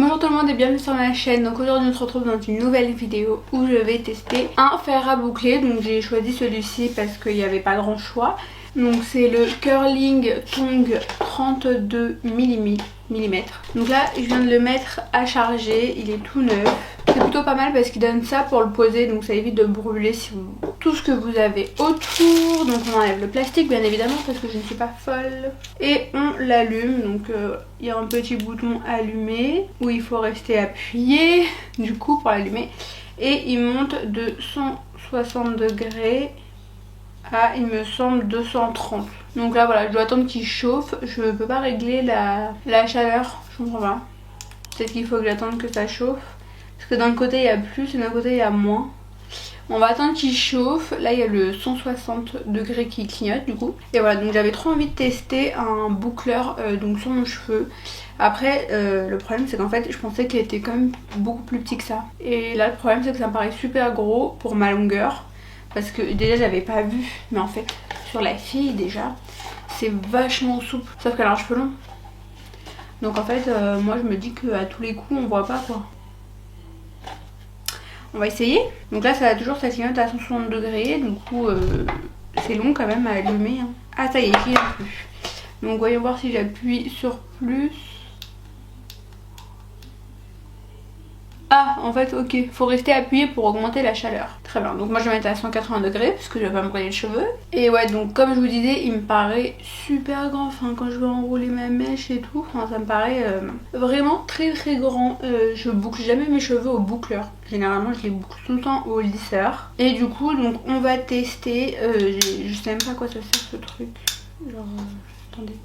Bonjour tout le monde et bienvenue sur ma chaîne. Donc aujourd'hui on se retrouve dans une nouvelle vidéo où je vais tester un fer à boucler. Donc j'ai choisi celui-ci parce qu'il n'y avait pas grand choix. Donc c'est le Curling Tongue 32 mm. Donc là je viens de le mettre à charger, il est tout neuf. C'est plutôt pas mal parce qu'il donne ça pour le poser, donc ça évite de brûler tout ce que vous avez autour. Donc on enlève le plastique bien évidemment parce que je ne suis pas folle. Et on l'allume, donc il y a un petit bouton allumé où il faut rester appuyé du coup pour l'allumer. Et il monte de 160 degrés à il me semble 230. Donc là voilà, je dois attendre qu'il chauffe. Je peux pas régler la chaleur, je comprends pas. Peut-être qu'il faut que j'attende que ça chauffe. Parce que d'un côté il y a plus et d'un côté il y a moins. On va attendre qu'il chauffe. Là il y a le 160 degrés qui clignote du coup. Et voilà, donc j'avais trop envie de tester un boucleur donc sur mon cheveu. Après le problème c'est qu'en fait je pensais qu'il était quand même beaucoup plus petit que ça. Et là le problème c'est que ça me paraît super gros pour ma longueur. Parce que déjà j'avais pas vu, mais en fait sur la fille déjà c'est vachement souple. Sauf qu'elle a un cheveu long. Donc en fait moi je me dis qu'à tous les coups on voit pas quoi. On va essayer. Donc là ça va toujours, ça clignote à 160 degrés. Du coup c'est long quand même à allumer hein. Ah ça y est, il clignote plus. Donc voyons voir si j'appuie sur plus. Ah en fait ok, faut rester appuyé pour augmenter la chaleur. Très bien, donc moi je vais mettre à 180 degrés parce que je vais pas me brûler les cheveux. Et ouais, donc comme je vous disais, il me paraît super grand. Enfin quand je vais enrouler ma mèche et tout, enfin, ça me paraît vraiment très très grand. Je boucle jamais mes cheveux au boucleur. Généralement je les boucle tout le temps au lisseur. Et du coup donc on va tester. Je sais même pas à quoi ça sert ce truc. Genre attendez.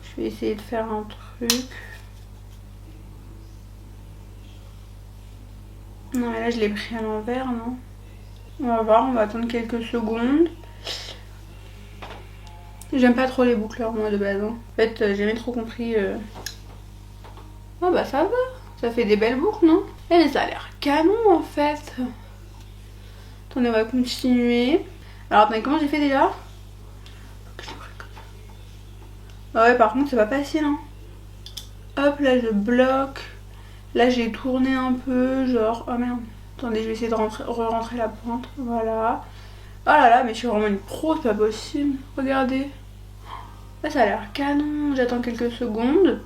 Je vais essayer de faire un truc. Non mais là je l'ai pris à l'envers, non? On va voir, on va attendre quelques secondes. J'aime pas trop les boucleurs moi de base hein. En fait j'ai jamais trop compris Oh bah ça va, ça fait des belles boucles non? Eh mais ça a l'air canon en fait. Attendez, on va continuer. Alors attendez, comment j'ai fait déjà? Ah ouais par contre c'est pas facile hein. Hop là je bloque. Là j'ai tourné un peu, genre, oh merde, attendez je vais essayer de re-rentrer la pointe, voilà. Oh là là, mais je suis vraiment une pro, c'est pas possible, regardez. Là ça a l'air canon, j'attends quelques secondes.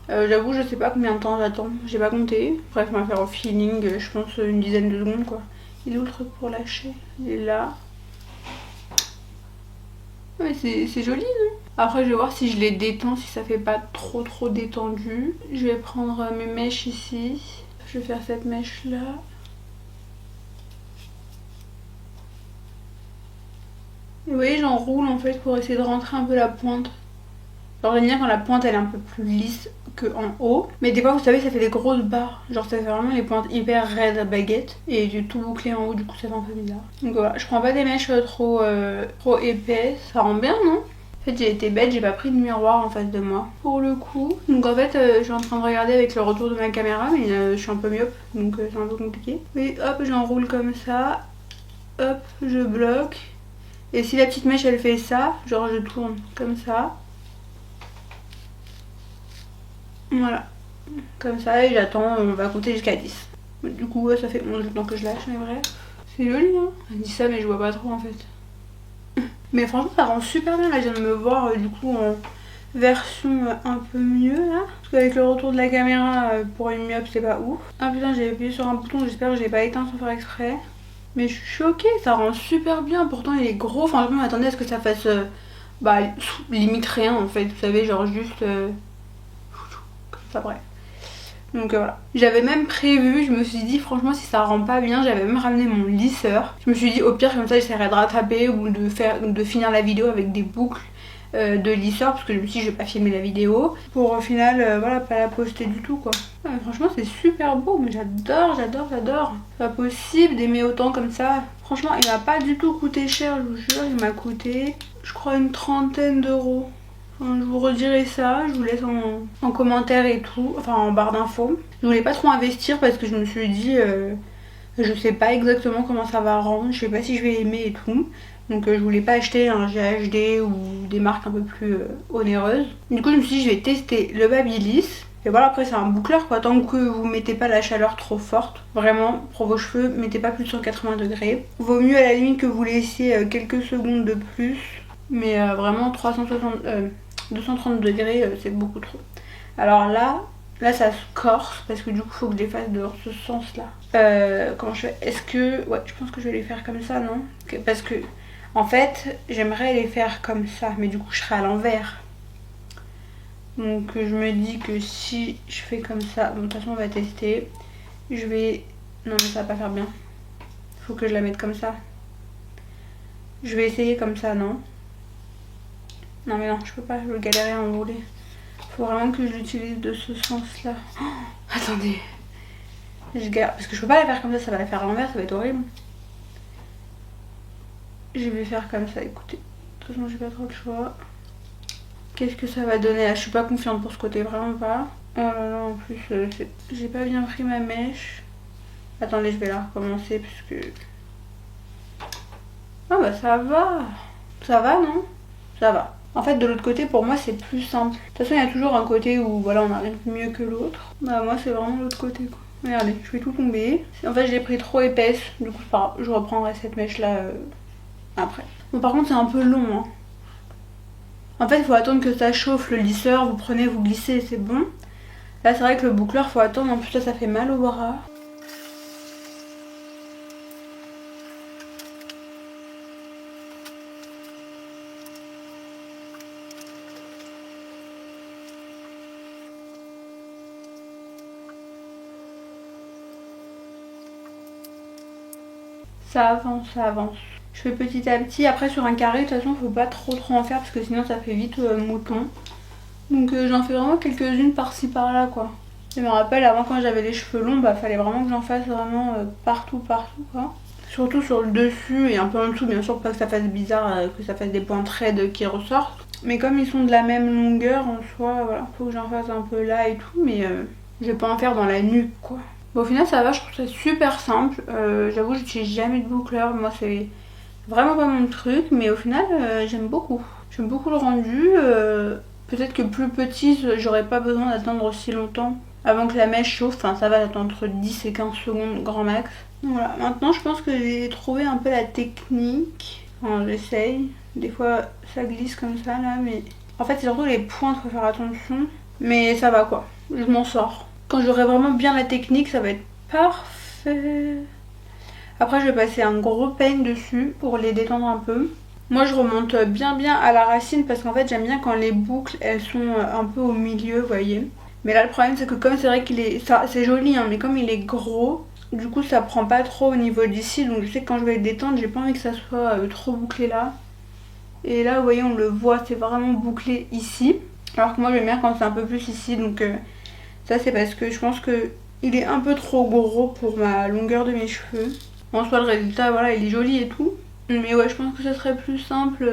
J'avoue je sais pas combien de temps j'attends, j'ai pas compté. Bref on va faire au feeling, je pense une dizaine de secondes quoi. Il est où le truc pour lâcher? Il est là. Ouais, c'est joli non? Après je vais voir si je les détends, si ça fait pas trop détendu. Je vais prendre mes mèches ici. Je vais faire cette mèche là. Et vous voyez j'enroule en fait pour essayer de rentrer un peu la pointe. Alors j'aime bien quand la pointe elle est un peu plus lisse qu'en haut. Mais des fois vous savez ça fait des grosses barres. Genre ça fait vraiment les pointes hyper raides à baguette. Et j'ai tout bouclé en haut du coup ça fait un peu bizarre. Donc voilà, je prends pas des mèches trop épaisses. Ça rend bien non? En fait j'ai été bête, j'ai pas pris de miroir en face de moi pour le coup. Donc en fait je suis en train de regarder avec le retour de ma caméra mais je suis un peu myope donc c'est un peu compliqué. Oui hop j'enroule comme ça. Hop je bloque. Et si la petite mèche elle fait ça, genre je tourne comme ça. Voilà. Comme ça et j'attends, on va compter jusqu'à 10. Du coup ouais, ça fait 11 temps que je lâche mais vrai. C'est joli hein. Je dis ça mais je vois pas trop en fait. Mais franchement ça rend super bien là, je viens de me voir du coup en version un peu mieux là. Parce qu'avec le retour de la caméra pour une myope c'est pas ouf. Ah putain j'ai appuyé sur un bouton, j'espère que je l'ai pas éteint sans faire exprès. Mais je suis choquée, ça rend super bien, pourtant il est gros. Enfin je m'attendais à ce que ça fasse limite rien en fait, vous savez genre juste comme ça bref. Donc voilà. J'avais même prévu, je me suis dit franchement si ça rend pas bien, j'avais même ramené mon lisseur. Je me suis dit au pire comme ça j'essaierai de rattraper ou de finir la vidéo avec des boucles de lisseur. Parce que je me suis dit je vais pas filmer la vidéo. Pour au final voilà pas la poster du tout quoi. Ouais, franchement c'est super beau, mais j'adore. C'est pas possible d'aimer autant comme ça. Franchement il m'a pas du tout coûté cher, je vous jure. Il m'a coûté je crois une trentaine d'euros. Je vous redirai ça, je vous laisse en commentaire et tout, enfin en barre d'infos. Je voulais pas trop investir parce que je me suis dit, je sais pas exactement comment ça va rendre, je sais pas si je vais aimer et tout. Donc je voulais pas acheter un GHD ou des marques un peu plus onéreuses. Du coup je me suis dit je vais tester le Babyliss. Et voilà, après c'est un boucleur quoi, tant que vous mettez pas la chaleur trop forte. Vraiment, pour vos cheveux, mettez pas plus de 180 degrés. Vaut mieux à la limite que vous laissiez quelques secondes de plus. Mais vraiment 230 degrés, c'est beaucoup trop. Alors là ça se corse parce que du coup faut que je les fasse dans ce sens là. Comment je fais? Est-ce que... Ouais, je pense que je vais les faire comme ça, non? Parce que en fait j'aimerais les faire comme ça, mais du coup je serai à l'envers. Donc je me dis que si je fais comme ça, bon de toute façon on va tester. Je vais... Non mais ça va pas faire bien. Faut que je la mette comme ça. Je vais essayer comme ça, non? Non mais non, je peux pas, je vais galérer à enrouler. Faut vraiment que je l'utilise de ce sens là. Oh, attendez. Je galère, parce que je peux pas la faire comme ça va la faire à l'envers, ça va être horrible. Je vais faire comme ça, écoutez. De toute façon j'ai pas trop de choix. Qu'est-ce que ça va donner là? Je suis pas confiante pour ce côté, vraiment pas. Oh là là, en plus j'ai pas bien pris ma mèche. Attendez, je vais la recommencer parce que... Ah bah ça va. Ça va, non? Ça va. En fait de l'autre côté pour moi c'est plus simple. De toute façon il y a toujours un côté où voilà on arrive mieux que l'autre. Bah moi c'est vraiment l'autre côté quoi. Regardez, je fais tout tomber. En fait je l'ai pris trop épaisse. Du coup c'est pas grave, je reprendrai cette mèche là après. Bon par contre c'est un peu long hein. En fait il faut attendre que ça chauffe le lisseur. Vous prenez, vous glissez, c'est bon. Là c'est vrai que le boucleur faut attendre. En plus là ça fait mal au bras. Ça avance, ça avance. Je fais petit à petit. Après sur un carré, de toute façon faut pas trop en faire parce que sinon ça fait vite mouton. Donc j'en fais vraiment quelques-unes par-ci par-là quoi. Je me rappelle avant quand j'avais les cheveux longs, bah fallait vraiment que j'en fasse vraiment partout quoi. Surtout sur le dessus et un peu en dessous bien sûr pour pas que ça fasse bizarre, que ça fasse des points raides qui ressortent. Mais comme ils sont de la même longueur en soi, voilà, faut que j'en fasse un peu là et tout, mais je vais pas en faire dans la nuque quoi. Bon, au final ça va, je trouve ça super simple. J'avoue j'utilise jamais de boucleur, moi c'est vraiment pas mon truc, mais au final j'aime beaucoup. J'aime beaucoup le rendu. Peut-être que plus petite j'aurais pas besoin d'attendre aussi longtemps avant que la mèche chauffe. Enfin ça va, j'attendre entre 10 et 15 secondes grand max. Donc voilà, maintenant je pense que j'ai trouvé un peu la technique. Enfin j'essaye. Des fois ça glisse comme ça là, mais en fait c'est surtout les pointes, faut faire attention. Mais ça va quoi, je m'en sors. Quand j'aurai vraiment bien la technique, ça va être parfait. Après, je vais passer un gros peigne dessus pour les détendre un peu. Moi, je remonte bien à la racine parce qu'en fait, j'aime bien quand les boucles, elles sont un peu au milieu, vous voyez. Mais là, le problème, c'est que comme c'est vrai qu'il est... C'est joli, hein, mais comme il est gros, du coup, ça prend pas trop au niveau d'ici. Donc, je sais que quand je vais le détendre, j'ai pas envie que ça soit trop bouclé là. Et là, vous voyez, on le voit, c'est vraiment bouclé ici. Alors que moi, j'aime bien quand c'est un peu plus ici, donc... Ça c'est parce que je pense que il est un peu trop gros pour ma longueur de mes cheveux. En soi le résultat voilà il est joli et tout. Mais ouais je pense que ça serait plus simple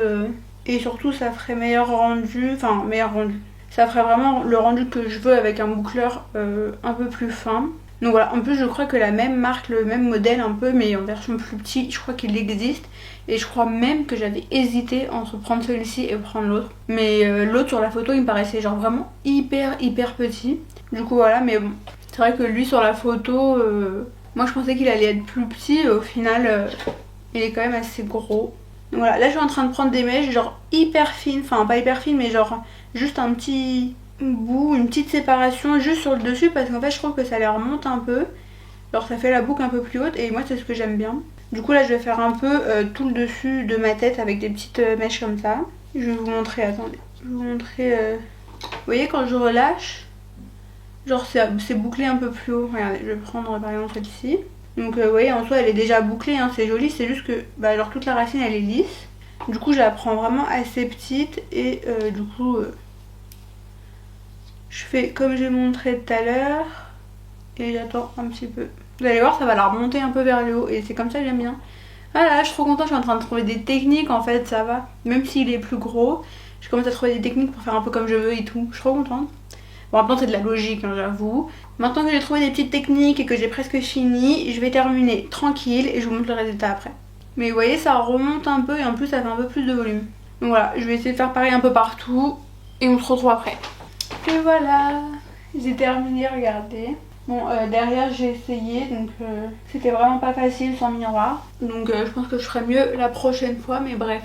et surtout ça ferait meilleur rendu. Enfin meilleur rendu. Ça ferait vraiment le rendu que je veux avec un boucleur un peu plus fin. Donc voilà, en plus je crois que la même marque, le même modèle un peu mais en version plus petite, je crois qu'il existe. Et je crois même que j'avais hésité entre prendre celui-ci et prendre l'autre. Mais l'autre sur la photo il me paraissait genre vraiment hyper petit. Du coup voilà, mais bon, c'est vrai que lui sur la photo, moi je pensais qu'il allait être plus petit et au final il est quand même assez gros. Donc voilà, là je suis en train de prendre des mèches genre hyper fines, enfin pas hyper fines mais genre juste un petit bout, une petite séparation juste sur le dessus parce qu'en fait je trouve que ça les remonte un peu. Alors ça fait la boucle un peu plus haute et moi c'est ce que j'aime bien. Du coup là je vais faire un peu tout le dessus de ma tête avec des petites mèches comme ça. Je vais vous montrer, attendez, je vais vous montrer, vous voyez quand je relâche, genre c'est bouclé un peu plus haut. Regardez, je vais prendre par exemple celle-ci. Donc vous voyez en soi elle est déjà bouclée, hein, c'est joli, c'est juste que bah, alors toute la racine elle est lisse. Du coup je la prends vraiment assez petite et du coup je fais comme j'ai montré tout à l'heure et j'attends un petit peu. Vous allez voir ça va la remonter un peu vers le haut et c'est comme ça que j'aime bien. Ah là je suis trop contente, je suis en train de trouver des techniques en fait, ça va. Même s'il est plus gros, je commence à trouver des techniques pour faire un peu comme je veux et tout. Je suis trop contente. Bon maintenant c'est de la logique hein, j'avoue. Maintenant que j'ai trouvé des petites techniques et que j'ai presque fini, je vais terminer tranquille et je vous montre le résultat après. Mais vous voyez ça remonte un peu et en plus ça fait un peu plus de volume. Donc voilà, je vais essayer de faire pareil un peu partout et on se retrouve après. Et voilà, j'ai terminé, regardez. Bon, derrière j'ai essayé, donc c'était vraiment pas facile sans miroir. Donc je pense que je ferai mieux la prochaine fois, mais bref.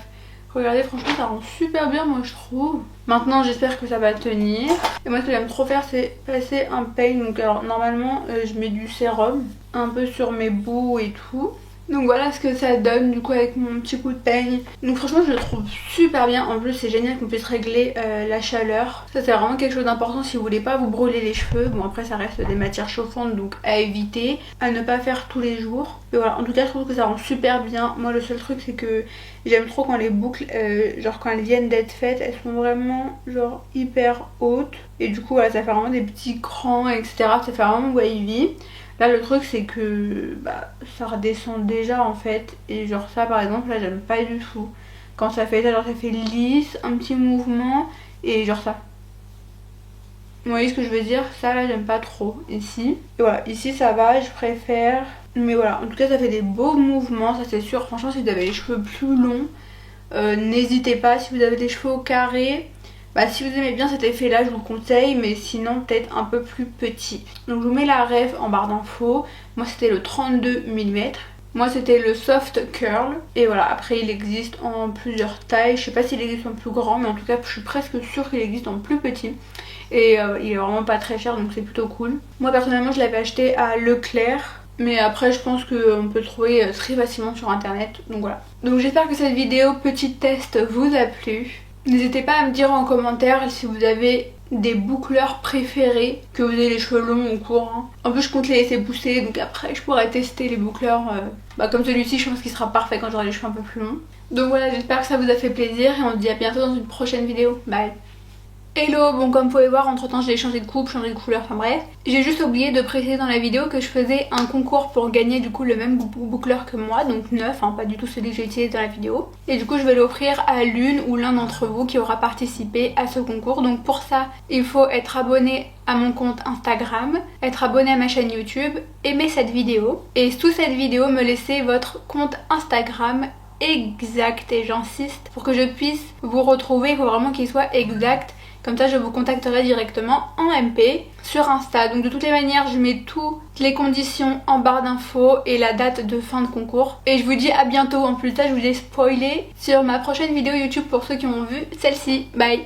Regardez, franchement ça rend super bien moi je trouve. Maintenant j'espère que ça va tenir. Et moi ce que j'aime trop faire c'est passer un peigne. Donc alors normalement je mets du sérum un peu sur mes bouts et tout. Donc voilà ce que ça donne du coup avec mon petit coup de peigne. Donc franchement je le trouve super bien. En plus c'est génial qu'on puisse régler la chaleur. Ça c'est vraiment quelque chose d'important si vous voulez pas vous brûler les cheveux. Bon après ça reste des matières chauffantes donc à éviter, à ne pas faire tous les jours. Et voilà, en tout cas je trouve que ça rend super bien. Moi le seul truc c'est que j'aime trop quand les boucles, genre quand elles viennent d'être faites, elles sont vraiment genre hyper hautes. Et du coup voilà, ça fait vraiment des petits crans etc. Ça fait vraiment wavy. Là le truc c'est que ça redescend déjà en fait. Et genre ça par exemple là j'aime pas du tout. Quand ça fait ça, genre ça fait lisse, un petit mouvement et genre ça. Vous voyez ce que je veux dire? Ça là j'aime pas trop ici. Et voilà, ici ça va, je préfère. Mais voilà, en tout cas ça fait des beaux mouvements, ça c'est sûr. Franchement si vous avez les cheveux plus longs, n'hésitez pas. Si vous avez des cheveux au carré, si vous aimez bien cet effet là je vous le conseille, mais sinon peut-être un peu plus petit. Donc je vous mets la ref en barre d'infos. Moi c'était le 32 mm. Moi c'était le soft curl. Et voilà, après il existe en plusieurs tailles. Je sais pas s'il existe en plus grand, mais en tout cas je suis presque sûre qu'il existe en plus petit. Et il est vraiment pas très cher donc c'est plutôt cool. Moi personnellement je l'avais acheté à Leclerc. Mais après je pense qu'on peut le trouver très facilement sur internet. Donc voilà. Donc j'espère que cette vidéo petit test vous a plu. N'hésitez pas à me dire en commentaire si vous avez des boucleurs préférés, que vous ayez les cheveux longs ou courts. Hein. En plus je compte les laisser pousser, donc après je pourrais tester les boucleurs comme celui-ci. Je pense qu'il sera parfait quand j'aurai les cheveux un peu plus longs. Donc voilà, j'espère que ça vous a fait plaisir et on se dit à bientôt dans une prochaine vidéo. Bye. Hello, bon comme vous pouvez voir entre temps j'ai changé de coupe, changé de couleur, enfin bref. J'ai juste oublié de préciser dans la vidéo que je faisais un concours pour gagner du coup le même boucleur que moi, donc neuf, hein, pas du tout celui que j'ai utilisé dans la vidéo. Et du coup je vais l'offrir à l'une ou l'un d'entre vous qui aura participé à ce concours. Donc pour ça il faut être abonné à mon compte Instagram, être abonné à ma chaîne YouTube, aimer cette vidéo et sous cette vidéo me laisser votre compte Instagram exact, et j'insiste pour que je puisse vous retrouver. Il faut vraiment qu'il soit exact. Comme ça je vous contacterai directement en MP sur Insta. Donc de toutes les manières je mets toutes les conditions en barre d'infos et la date de fin de concours. Et je vous dis à bientôt. En plus de ça je vous ai spoilé sur ma prochaine vidéo YouTube pour ceux qui ont vu celle-ci. Bye.